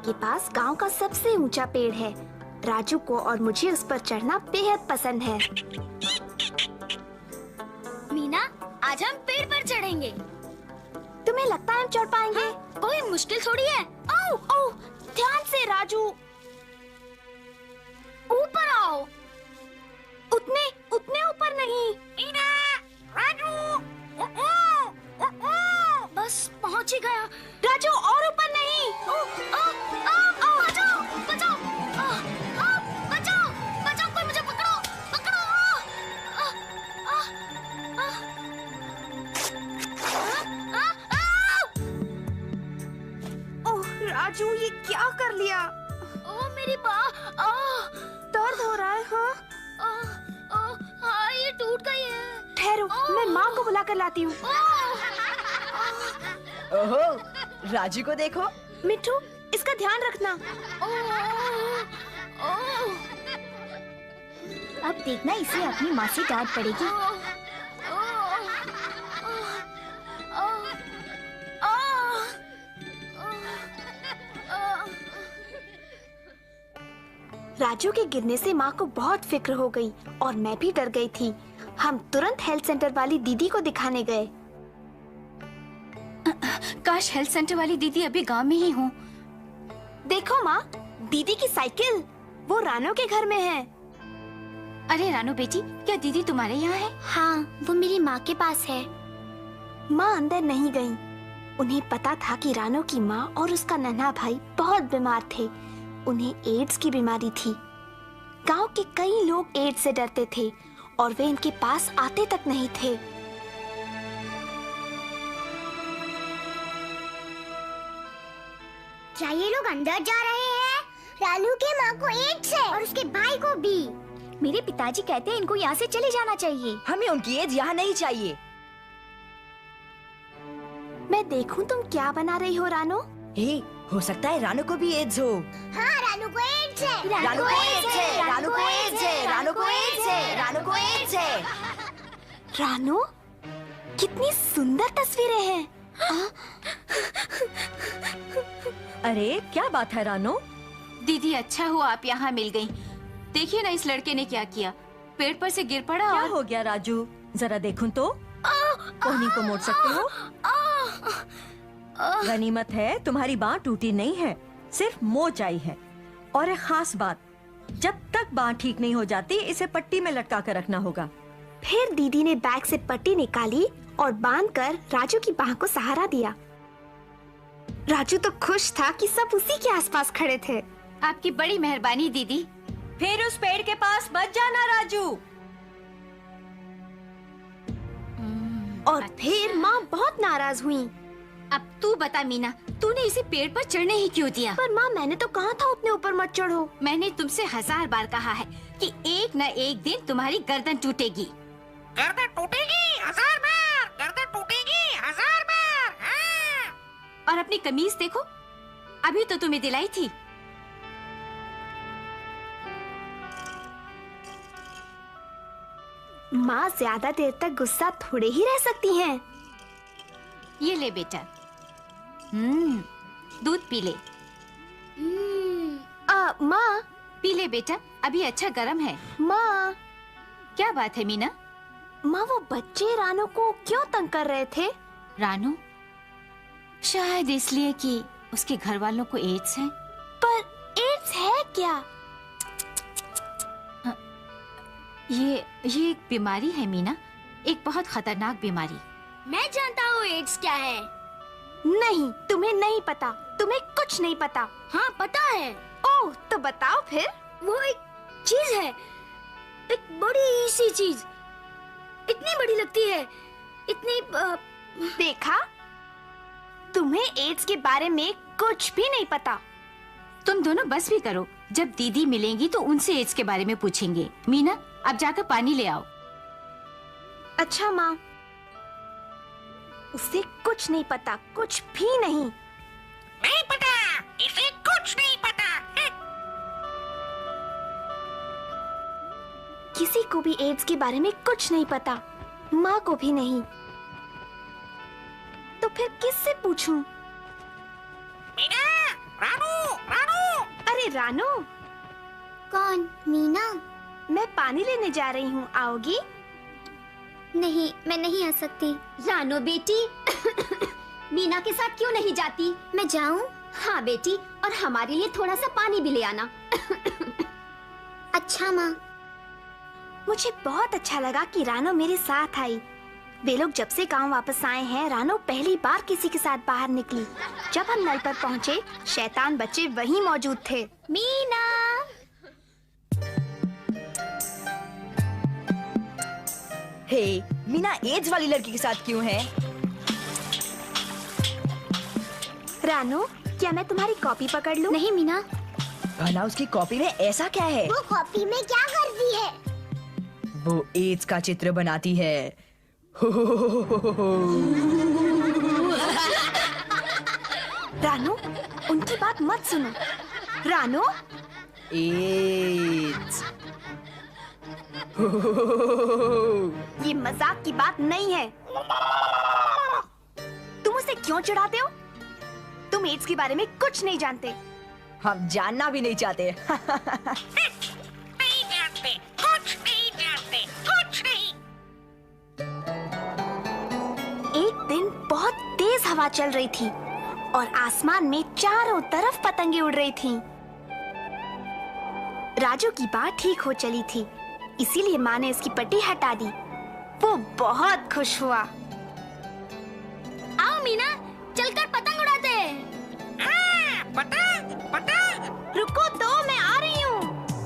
के पास गांव का सबसे ऊंचा पेड़ है। राजू को और मुझे उस पर चढ़ना बेहद पसंद है। मीना, आज हम पेड़ पर चढ़ेंगे। तुम्हें लगता है हम चढ़ पाएंगे? हाँ, कोई मुश्किल थोड़ी है। ओह, ओह, ध्यान से राजू। ऊपर आओ। उतने ऊपर नहीं। मीना, राजू, बस पहुंच ही गया। राजू और ऊपर नहीं। बचाओ, बचाओ, बचाओ, बचाओ, कोई मुझे पकड़ो, पकड़ो। ओह राजू, ये क्या कर लिया? ओ मेरी बाह, दर्द हो रहा है। हाँ, हाँ, ये टूट गई है। ठहरो, मैं माँ को बुला कर लाती हूँ। ओहो, राजू को देखो। मिट्ठू, इसका ध्यान रखना। अब देखना, इसे अपनी माँ से डांट पड़ेगी। राजू के गिरने से माँ को बहुत फिक्र हो गई और मैं भी डर गई थी। हम तुरंत हेल्थ सेंटर वाली दीदी को दिखाने गए। काश हेल्थ सेंटर वाली दीदी अभी गांव में ही हो। देखो माँ, दीदी की साइकिल, वो रानो के घर में है। अरे रानो बेटी, क्या दीदी तुम्हारे यहाँ है? हाँ, वो मेरी माँ के पास है। माँ अंदर नहीं गई। उन्हें पता था कि रानो की माँ और उसका नन्हा भाई बहुत बीमार थे। उन्हें एड्स की बीमारी थी। गांव के कई लोग एड्स से डरते थे और वे इनके पास आते तक नहीं थे। क्या ये लोग अंदर जा रहे हैं? रानू के माँ को एड्स है और उसके भाई को भी। मेरे पिताजी कहते हैं इनको यहाँ से चले जाना चाहिए। हमें उनकी एज यहाँ नहीं चाहिए। मैं देखूं तुम क्या बना रही हो रानो? हो सकता है रानू को भी एड्स हो। हाँ, रानू को एड्स है। रानू को एड्स है, रानू को एड्स है, रानू को एड्स है, रानू को एड्स है। रानो, कितनी सुंदर तस्वीरें हैं। अरे क्या बात है रानू? दीदी, अच्छा हुआ आप यहाँ मिल गयी। देखिए ना इस लड़के ने क्या किया, पेड़ पर से गिर पड़ा। क्या हो गया राजू? जरा देखूं तो। कोहनी को मोड़ सकते हो? गनीमत है तुम्हारी बांह टूटी नहीं है, सिर्फ मोच आई है। और एक खास बात, जब तक बांह ठीक नहीं हो जाती इसे पट्टी में लटका कर रखना होगा। फिर दीदी ने बैग से पट्टी निकाली और बांधकर राजू की बांह को सहारा दिया। राजू तो खुश था कि सब उसी के आसपास खड़े थे। आपकी बड़ी मेहरबानी दीदी। फिर उस पेड़ के पास मत जाना राजू। और फिर माँ बहुत नाराज हुई। अब तू बता मीना, तूने इसे पेड़ पर चढ़ने ही क्यों दिया? पर माँ, मैंने तो कहा था उतने ऊपर मत चढ़ो। मैंने तुमसे 1000 बार कहा है कि एक न एक दिन तुम्हारी गर्दन टूटेगी। गर्दन टूटेगी 1000 बार, गर्दन टूटेगी 1000 बार। हाँ। और अपनी कमीज देखो, अभी तो तुम्हें दिलाई थी। माँ ज्यादा देर तक गुस्सा थोड़े ही रह सकती हैं। ये ले बेटा, दूध पी ले। माँ, पी ले बेटा, अभी अच्छा गर्म है। माँ, क्या बात है मीना? माँ, वो बच्चे रानो को क्यों तंग कर रहे थे? रानू, शायद इसलिए कि उसके घर वालों को एड्स है। पर एड्स है क्या? ये एक बीमारी है मीना, एक बहुत खतरनाक बीमारी। मैं जानता हूँ एड्स क्या है। नहीं, तुम्हें नहीं पता, तुम्हें कुछ नहीं पता। हाँ, पता है। ओह, तो बताओ फिर। वो एक चीज है, एक बड़ी सी चीज, इतनी बड़ी लगती है, इतनी देखा, तुम्हें एड्स के बारे में कुछ भी नहीं पता। तुम दोनों बस भी करो, जब दीदी मिलेंगी तो उनसे एड्स के बारे में पूछेंगे। मीना, अब जाकर पानी ले आओ। अच्छा माँ, उसे कुछ नहीं पता, कुछ भी नहीं। नहीं पता, इसे कुछ नहीं पता। किसी को भी एड्स के बारे में कुछ नहीं पता, माँ को भी नहीं। तो फिर किससे पूछूं? मीना, रानू, रानू। रानू, कौन? मीना? मैं पानी लेने जा रही हूँ, आओगी? नहीं, मैं नहीं आ सकती। रानो बेटी, मीना के साथ क्यों नहीं जाती? मैं जाऊं? हाँ बेटी, और हमारे लिए थोड़ा सा पानी भी ले आना। अच्छा माँ। मुझे बहुत अच्छा लगा कि रानो मेरे साथ आई। वे लोग जब से गांव वापस आए हैं, रानो पहली बार किसी के साथ बाहर निकली। जब हम नल पर पहुँचे, शैतान बच्चे वहीं मौजूद थे। मीना! हे, मीना एड्स वाली लड़की के साथ क्यों है? रानो, क्या मैं तुम्हारी कॉपी पकड़ लूं? नहीं मीना। भला उसकी कॉपी में ऐसा क्या है? वो कॉपी में क्या करती है? वो एड्स का चित्र बनाती है। रानो, उनकी बात मत सुनो। रानो, एड्स। ये मजाक की बात नहीं है। तुम उसे क्यों चिढ़ाते हो? तुम एड्स के बारे में कुछ नहीं जानते। हम जानना भी नहीं चाहते। नहीं जानते, कुछ नहीं जानते, कुछ नहीं। एक दिन बहुत तेज हवा चल रही थी और आसमान में चारों तरफ पतंगे उड़ रही थीं। राजू की बात ठीक हो चली थी, इसीलिए माँ ने इसकी पट्टी हटा दी। वो बहुत खुश हुआ। आओ मीना, चलकर पतंग उड़ाते हैं। हाँ, पतंग, पतंग। रुको तो, मैं आ रही हूँ।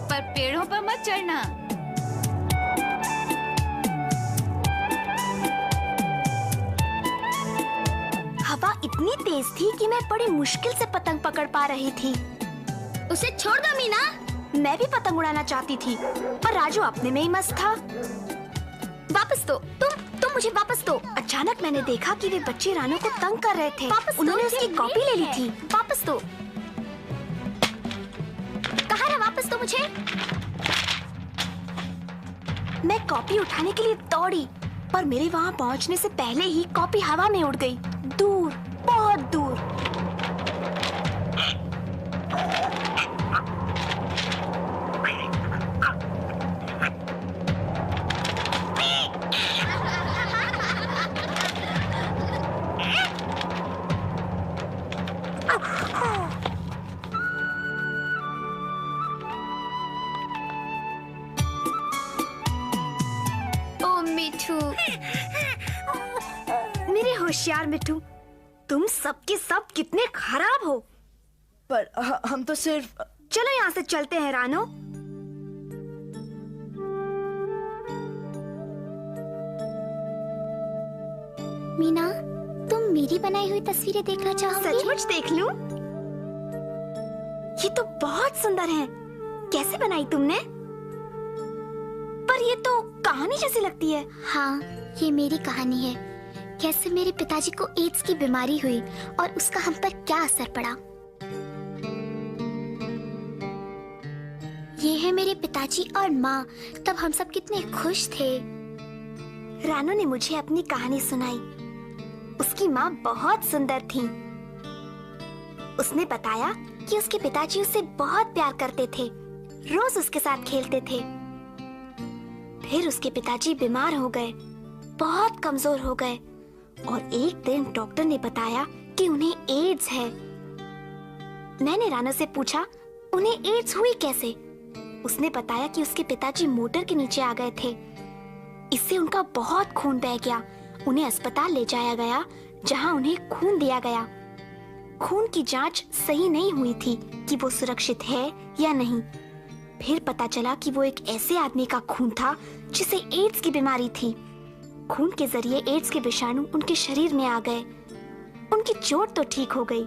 पर पेड़ों पर मत चढ़ना। हवा इतनी तेज थी कि मैं बड़ी मुश्किल से पतंग पकड़ पा रही थी। उसे छोड़ दो मीना। मैं भी पतंग उड़ाना चाहती थी, पर राजू अपने में ही मस्त था। वापस दो, तुम मुझे वापस दो। अचानक मैंने देखा कि वे बच्चे रानू को तंग कर रहे थे। वापस दो, उन्होंने ये उसकी कॉपी ले ली मेरी थी। वापस दो। कहाँ है? वापस दो मुझे। मैं कॉपी उठाने के लिए दौड़ी, पर मेरे वहाँ पहुँचने से पहले ही कॉपी हवा में उड़ गई, दूर, बहुत दूर। ओ मिठू, मेरे होशियार मिठू, तुम सबके सब कितने खराब हो। पर हम तो सिर्फ। चलो यहाँ से चलते हैं रानो। मीना, तुम मेरी बनाई हुई तस्वीरें देखना चाहोगी? सचमुच देख लूं? ये तो बहुत सुंदर हैं। कैसे बनाई तुमने? पर ये तो कहानी जैसी लगती है। हाँ, ये मेरी कहानी है। कैसे मेरे पिताजी को एड्स की बीमारी हुई और उसका हम पर क्या असर पड़ा। ये है मेरे पिताजी और माँ। तब हम सब कितने खुश थे। रानो ने मुझे अपनी कहानी सुनाई। उसकी माँ बहुत सुंदर थी। उसने बताया कि उसके पिताजी उसे बहुत प्यार करते थे, रोज उसके साथ खेलते थे। फिर उसके पिताजी बीमार हो गए, बहुत कमजोर हो गए और एक दिन डॉक्टर ने बताया कि उन्हें एड्स है। मैंने रानो से पूछा, उन्हें एड्स हुई कैसे? उसने बताया कि उसके पिताजी मोटर के नीचे आ गए थे। इससे उनका बहुत खून बह गया। उन्हें अस्पताल ले जाया गया, जहां उन्हें खून दिया गया। खून की जांच सही नहीं हुई थी कि वो सुरक्षित है या नहीं। फिर पता चला कि वो एक ऐसे आदमी का खून था जिसे एड्स की बीमारी थी। खून के जरिए एड्स के विषाणु उनके शरीर में आ गए। उनकी चोट तो ठीक हो गई,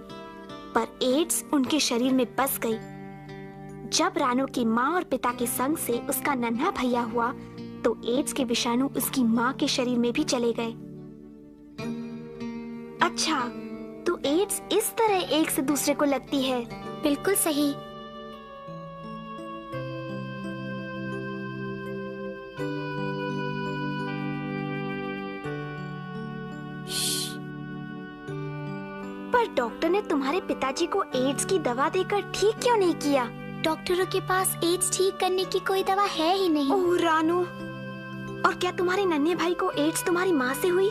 पर एड्स उनके शरीर में बस गई। जब रानो की माँ और पिता के संग से उसका नन्हा भैया हुआ, तो एड्स के विषाणु उसकी माँ के शरीर में भी चले गए। अच्छा, तो एड्स इस तरह एक से दूसरे को लगती है। बिल्कुल सही। पर डॉक्टर ने तुम्हारे पिताजी को एड्स की दवा देकर ठीक क्यों नहीं किया? डॉक्टरों के पास एड्स ठीक करने की कोई दवा है ही नहीं। ओह रानू, और क्या तुम्हारे नन्हे भाई को एड्स तुम्हारी माँ से हुई?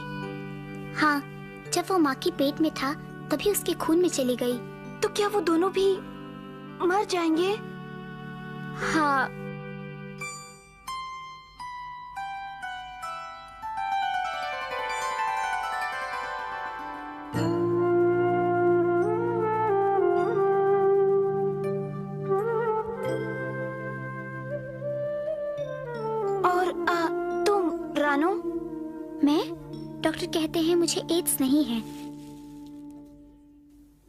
हाँ, जब वो माँ की पेट में था तभी उसके खून में चली गई। तो क्या वो दोनों भी मर जाएंगे? हाँ। और तुम रानू? मैं? डॉक्टर कहते हैं मुझे एड्स नहीं है।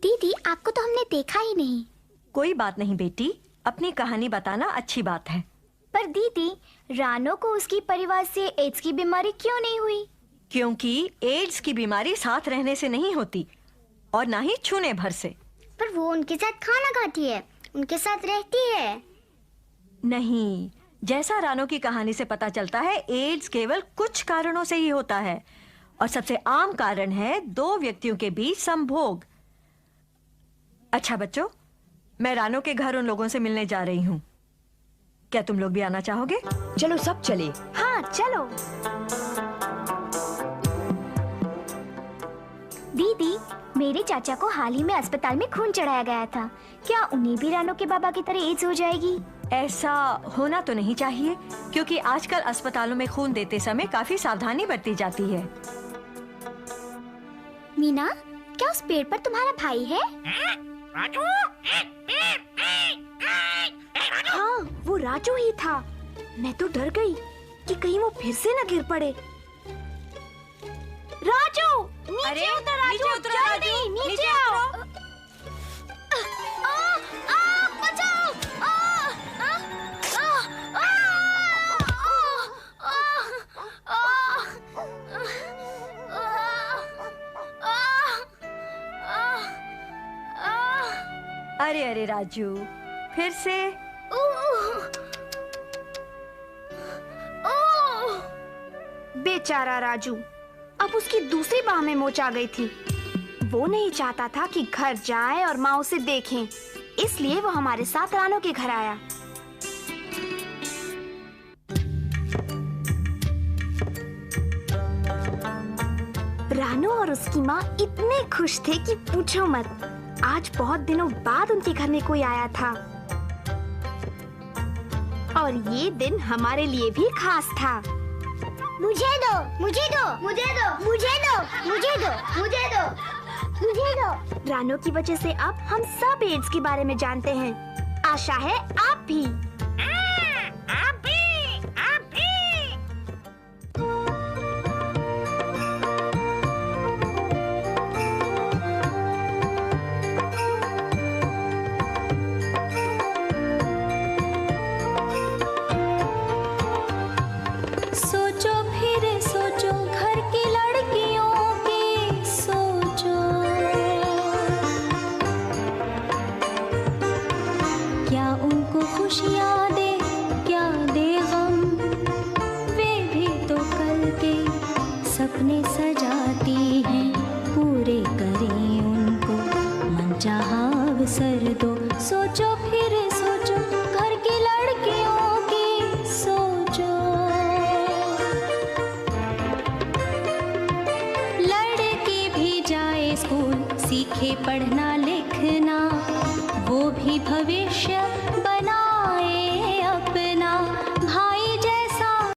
दीदी, आपको तो हमने देखा ही नहीं। कोई बात नहीं बेटी, अपनी कहानी बताना अच्छी बात है। पर दीदी, रानो को उसकी परिवार से एड्स की बीमारी क्यों नहीं हुई? क्योंकि एड्स की बीमारी साथ रहने से नहीं होती और ना ही छूने भर से। पर वो उनके साथ खाना खाती है, उनके साथ रहती है। नहीं, जैसा रानो की कहानी से पता चलता है, एड्स केवल कुछ कारणों से ही होता है और सबसे आम कारण है 2 व्यक्तियों के बीच संभोग। अच्छा बच्चों, मैं रानो के घर उन लोगों से मिलने जा रही हूँ। क्या तुम लोग भी आना चाहोगे? चलो सब चले। हाँ चलो। दीदी, मेरे चाचा को हाल ही में अस्पताल में खून चढ़ाया गया था। क्या उन्हें भी रानो के बाबा की तरह एड्स हो जाएगी? ऐसा होना तो नहीं चाहिए, क्योंकि आजकल अस्पतालों में खून देते समय काफी सावधानी बरती जाती है। मीना, क्या उस पेड़ पर तुम्हारा भाई है? राजू, राजू। हाँ, वो राजू ही था। मैं तो डर गई कि कहीं वो फिर से न गिर पड़े। राजू, नीचे उतर राजू, जल्दी नीचे आओ। बचाओ! अरे अरे राजू, फिर से? बेचारा राजू, अब उसकी दूसरी बाह में मोच आ गई थी। वो नहीं चाहता था कि घर जाए और माँ उसे देखें, इसलिए वो हमारे साथ रानो के घर आया। रानो और उसकी माँ इतने खुश थे कि पूछो मत। आज बहुत दिनों बाद उनके घर में कोई आया था और ये दिन हमारे लिए भी खास था। मुझे दो, मुझे दो, मुझे दो, मुझे दो, मुझे दो, मुझे दो, मुझे दो। रानो की वजह से अब हम सब एड्स के बारे में जानते हैं। आशा है आप भी। आप भी, आप भी। सोचो फिर सोचो, घर की लड़कियों की सोचो। क्या उनको खुशियाँ दे, क्या दे गम। वे भी तो कल के सपने सजाती हैं, पूरे करें उनको मनचाहा अवसर दो। सोचो फिर सोचो, घर की लड़कियों की सोचो। लड़की भी जाए स्कूल, सीखे पढ़ना लिखना, वो भी भविष्य